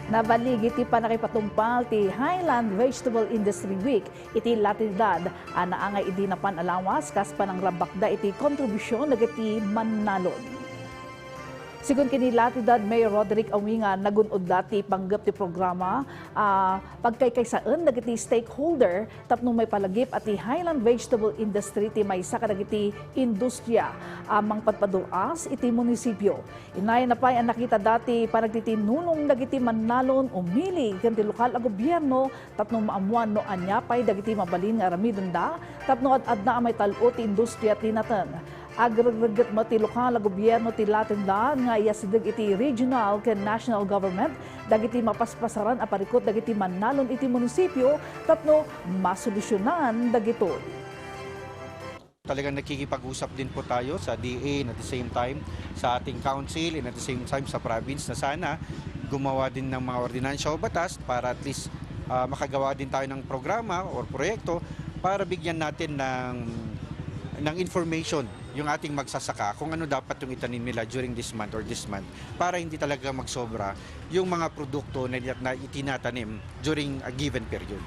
Nabaligi ti panakipatumpal ti Highland Vegetable Industry Week iti latidad anaangay idi na panalawas kas panangrabakda iti kontribusyon dagiti mannalon. Sigun kini latidad Mayor Roderick Awinga nagunod dati panggap ti programa pagkaykaysaan dagiti stakeholder tapno may palagip at ti Highland Vegetable Industry ti may saka dagiti industriya amang padpaduras iti munisipyo. Inay na pay ang nakita dati panagtitinulong dagiti mannalon umili kanti lokal a gobyerno tapno maamuan no anya pay dagiti mabalin nga ramidon da tapno ad na may talot ti industriya tinatan. Agragregat mo ti lokal a gobyerno ti latindaan nga iyasideg iti regional ken national government dagiti mapaspasaran a parikot dagiti mannalon iti munisipyo tapno masolusyonan dagitoy. Talagang nakikipag-usap din po tayo sa DA and at the same time sa ating council and at the same time sa province na sana gumawa din ng mga ordinansya o batas para at least makagawa din tayo ng programa o proyekto para bigyan natin ng information yung ating magsasaka kung ano dapat yung itanim nila during this month or this month para hindi talaga magsobra yung mga produkto na itinatanim during a given period.